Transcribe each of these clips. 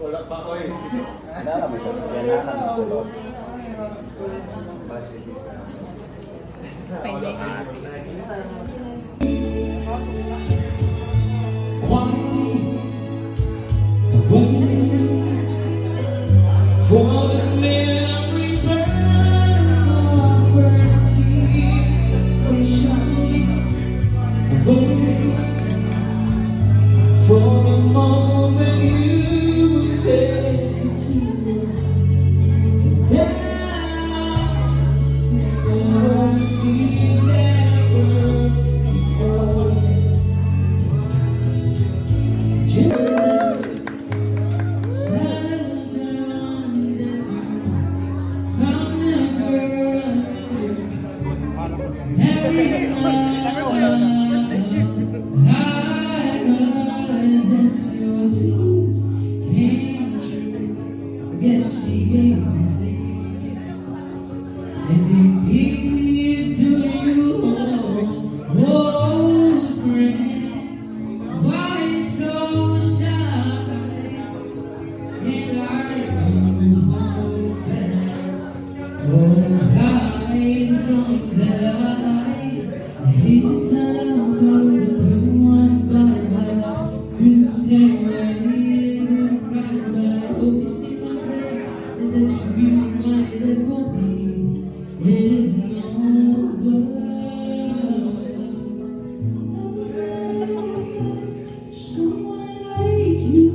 Wala pa ko eh. Nalaman ko. Nalaman ko sa loob. Pwede. For the memory burn of our first kiss, we shine away. For the moment you take me to, and then never see that word before. Yes, she gave me things, and they gave me to you, oh friend. Why you so shy? And I don't know better. Oh, hide from the light. I hate to tell about the blue one by my good same way. Hope you see my face and that you be reminded for me. It isn't over. Someone like you,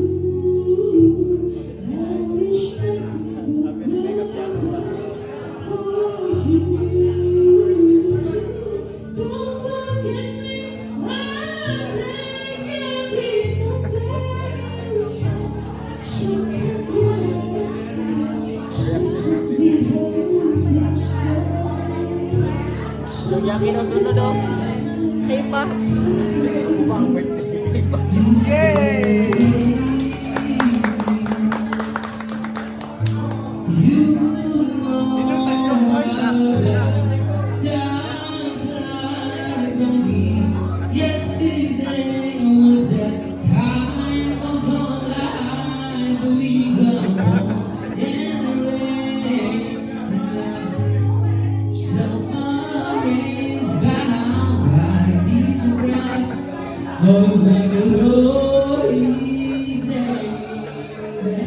I wish I could promise for you too. Don't forget me, I beg you, be the best. Yang kinusunod daw. Ay pa. Yay! Yesterday was the time of our lives. We go in the race. Submarines bound by these rights of the glory day. The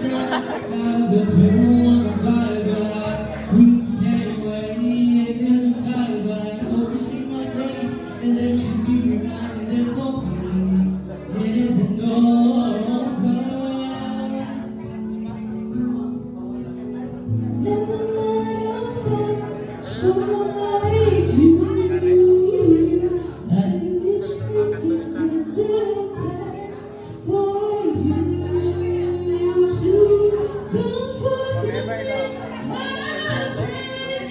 time of the blue and bye-bye. We stand waiting and bye-bye. Hope you see my face and that you be reminded for me. It isn't over. Never mind, someone like you. I wish I could be the best for you too. Don't forget me, I beg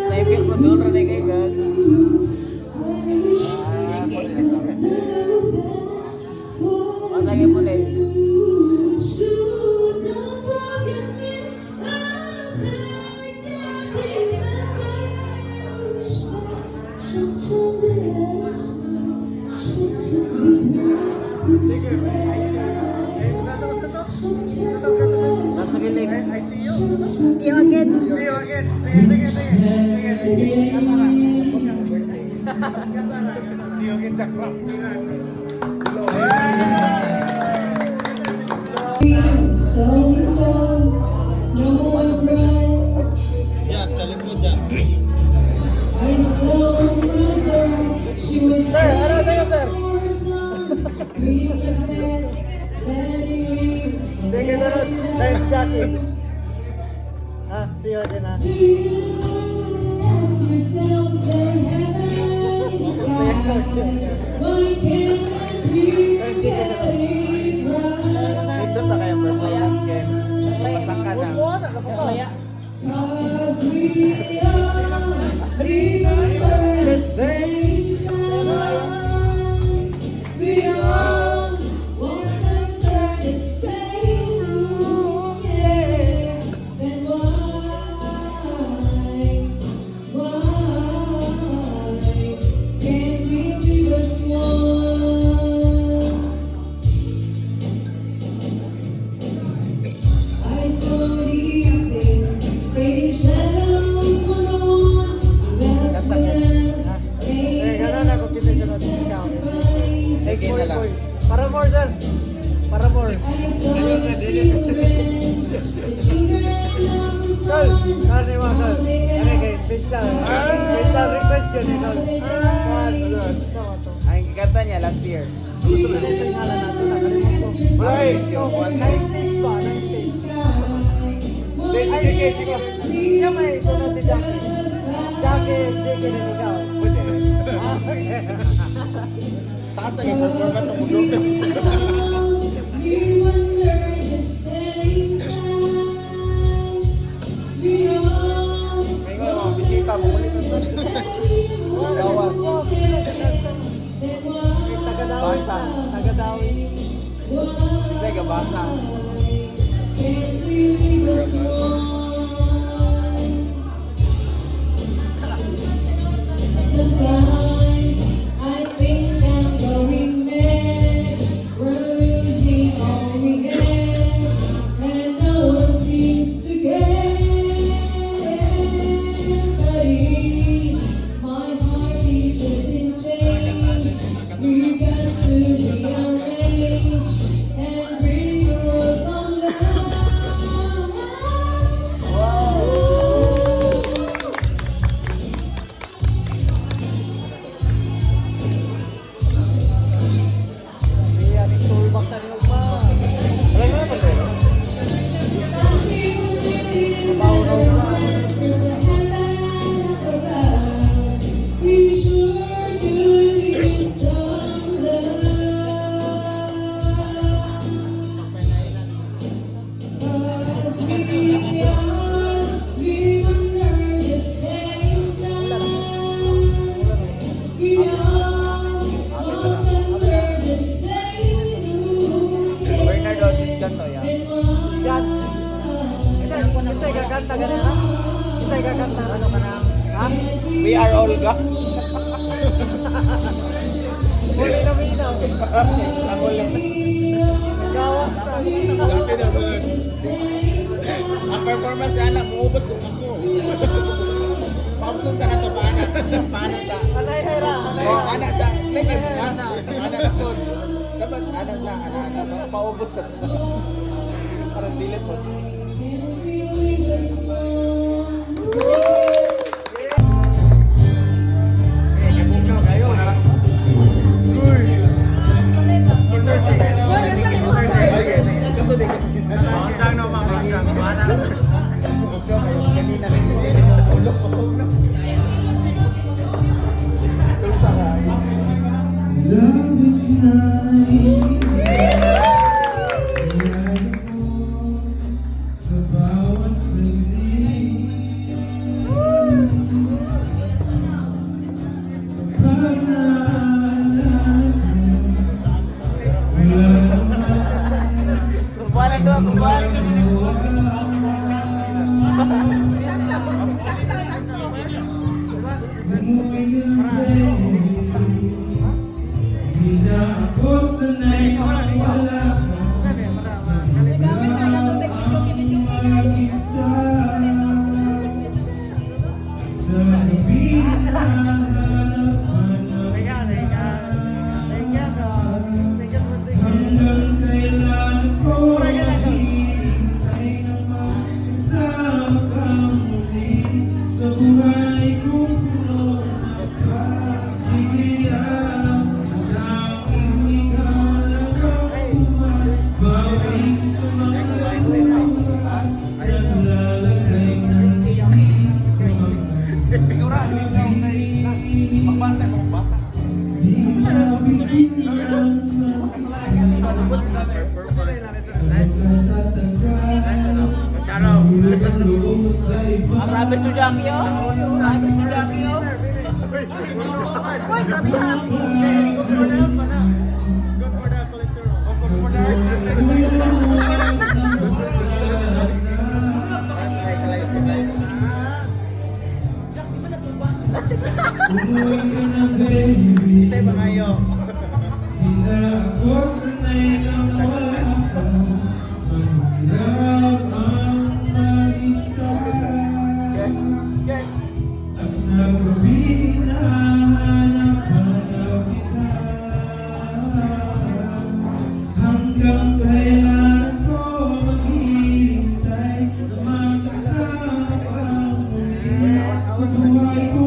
Naipit mo doon, Renegade God. Matay mo na eh. Nasa gilig. Si again. See you again. Sige. Kasara. Huwag kang birthday. Kasara. See you again, Jack Rock. So long, no one cried. Jack, sa likod Jack. I saw her mother, she was Sir, ano sa'yo, sir? Sige, sunod. Nice Jackie. See you again, ha? Ask yourself, say heaven is high. Why can't you get it right? Ito na kayo, performance game. Pasang ka na. Cause we all remember the same time. We all walk under the same roof, yeah. Then why can't we be just one? I saw the evening, fading shadows were gone. That's when Ganun ako kita siya natin ikaw. Next boy. Para more, sir. Para more. I saw the children, Tol, kani mo, tol. Kani kay special. Special request yun, eh, tol. Tulad. Ang kanta niya last year. Gusto ko rin tingala natin, nakalimot ko. Ay, 90s ba? 90s. Sige. Siya may sunod ni Jackie. Jackie na ikaw. Pwede. Taas na yung performance sa mundo. we wonder the same time. We all May mga bisita mo ulit ito. Dawat. Tagadawi. Tagadawi. Kasi gabasa. can't we be just one? Sometimes I think I'm going mad. We're losing all we had, and no one seems to get it. My heartbeat doesn't change. We got to rearrange and bring the world on down. Yan, yung toolbox na rin pa. Alam mo naman, pero. Mabaho na ulo. We sure do need some love. Cause we wonder the same time. We all walk under the same roof. Bernard Otis ganto yan. Yan. Isa'y gaganta ganun, ha? Isa'y gaganta. Ano ka na? Ha? We are Olga. Huli na minaw. Ang ulit. Gawas na. Ang performance na anak, muubos kung ako. Pausun sa nato, paana. Paana sa... Anay hera. Oh, anak sa... Like, anak na to. Dapat anak sa... Anak. Paubos sa... Parang dili po. Love is not sa bawat sandali. Sabi si Jackie, oh. Sabi si Jackie, oh. Uy, grabe ka. Isa'y mga iyo. Hanggang kailan ko maghihintay na makasama ka muli sa buhay ko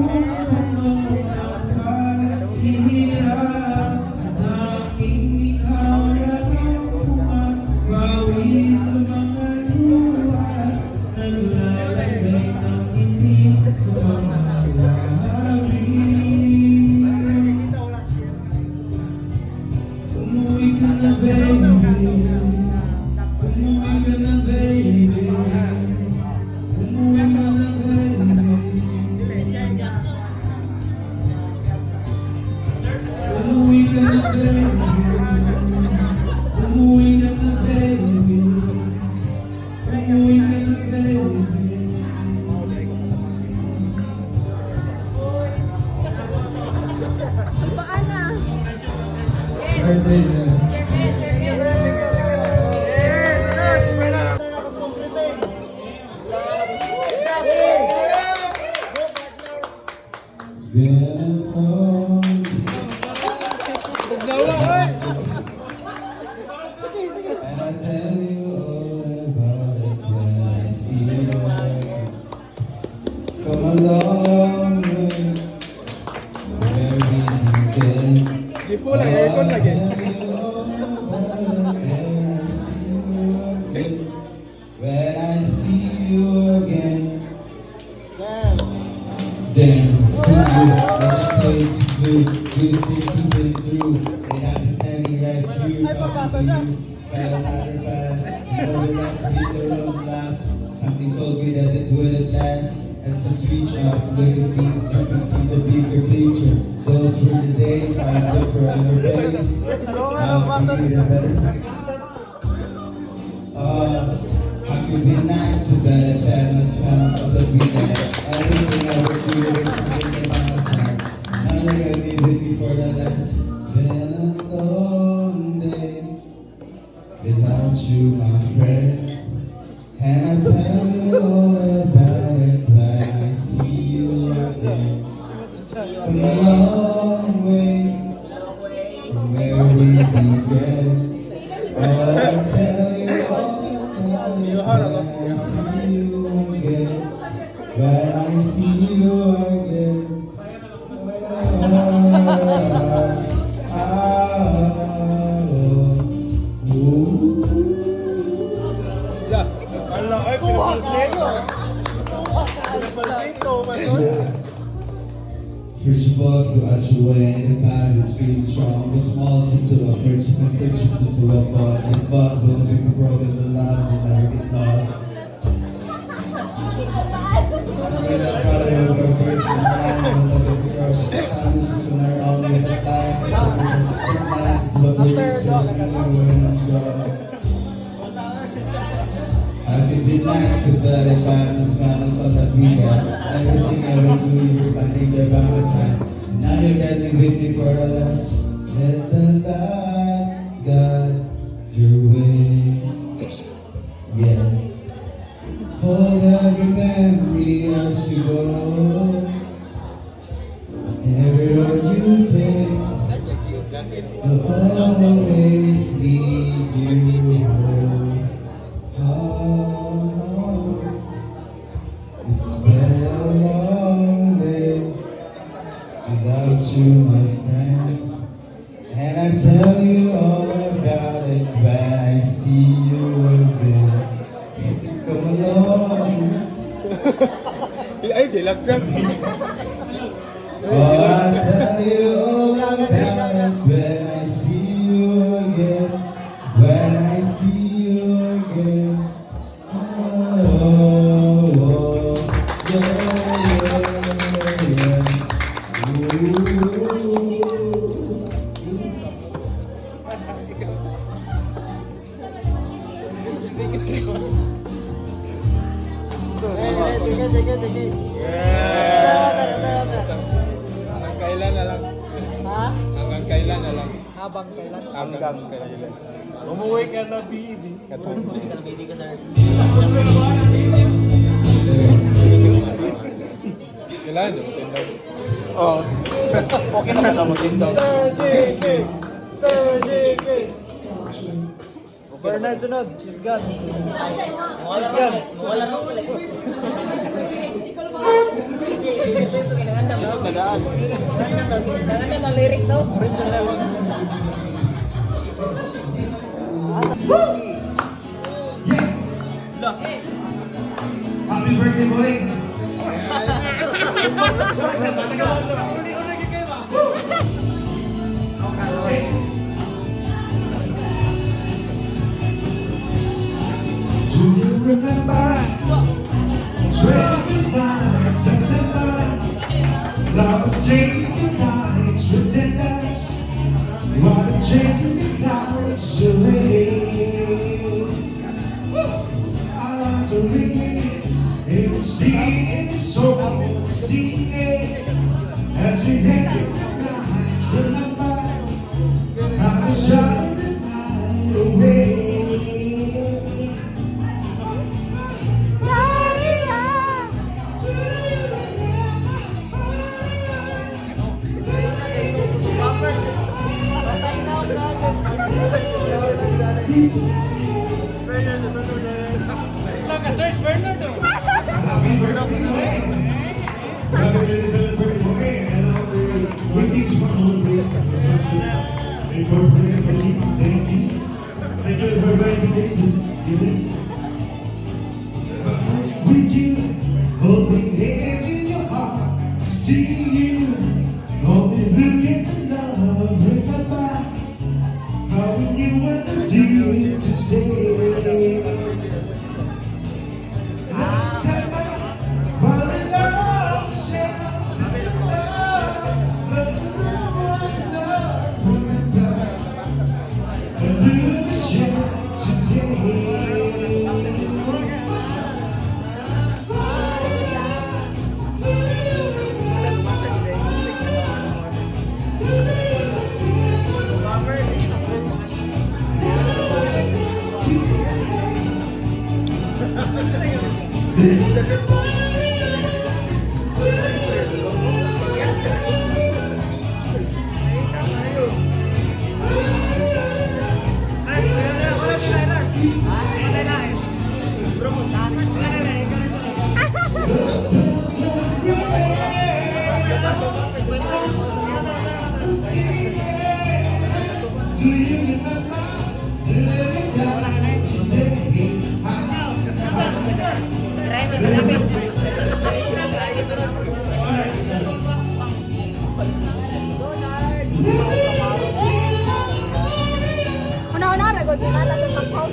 paghihirap. Tanging ikaw lang ang bumabawi sa mga luha, naglalagay ng inig sa mga labi. Umuwi ka na, baby. Umuwi ka na, baby. Umuwi ka na, baby. Umuwi ka na, baby. Umuwi ka na, baby. Umuwi ka na, baby. Baan na. Birthday na. It's been a long Bugnawa, oy! and I tell you all about it when I see you. Come a long way from where we began. Di full ang aircon lagi. When I see you again, damn, good things you've been through, and I've been standing right here talking to you. Fell matter fast, you know we like to beat the road laugh. Something told me that it would last, and just reach out, look at these, you can see the bigger picture. Those were the days I look for other days. Now see the better. I could be nice to better than the smiles of the weekend. Everything I would do is taking my time. Now you're gonna be with me for the last. Been a long day without you, my friend. And I tell you all about it when I see you again. Come a long way from where we began. Oh, I tell you all about it when I see you again. When I see you again. Ala, ay, pinapalsito. Pinapalsito, man. First of all, go out your way and find this feeling strong. A small thing to a friendship and friendship to a bond. Get involved with a big road in the line and never get lost. When I probably will go first in line and love it because she's stylish and I always apply. That's what we should do when I'm gone. I could be nice to but if I'm the smiles of that weekend. Everything I will do, you're standing there by my side. Now you're getting with me for the last. Let the light guide your way. Yeah. Hold every memory as you go. Every road you take will always lead you home. Oh, it's been a long day without you, my friend. And I tell you all about it when I see you again. Come along. Ay, dilagdag. Oh, I tell you all about it when I see you again. When I see you again. Oh, oh, yeah. JK. Hanggang kailan na lang. Ha? Hanggang kailan na lang. Habang kailan? Hanggang kailan. Umuwi ka na, baby. Kailan? Oo. Okay na ka mag-indaw. Sir JK. Bernard sunod. She's gone. Wala nang ulit. Kailangan na lyrics daw. Happy birthday, boy. Do you remember 29th September? Lovers changing nights with tenders. What a changing the clouds away. I want to read in the sea, in the soul, singing as we dance in the night. Remember how to shine the night away. Happy birthday, Brother, ladies and birthday, and we each one will be a birthday for you, thank you. And you're her birthday, just giving. With you, holding hands in your heart, see you, only looking for love, remember how when you were the sea to say. Una-una, regular sa top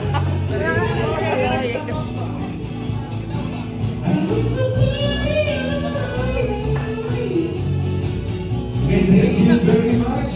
Thank you very much.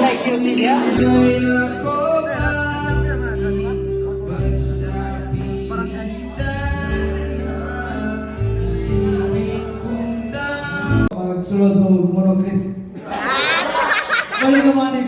Like you, Silya. Magsulod o monogrid. Balik naman eh.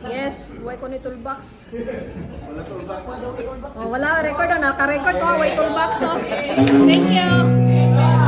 Yes, way ko ni toolbox. Oh, wala record oh, naka-record ko, way toolbox oh. Thank you.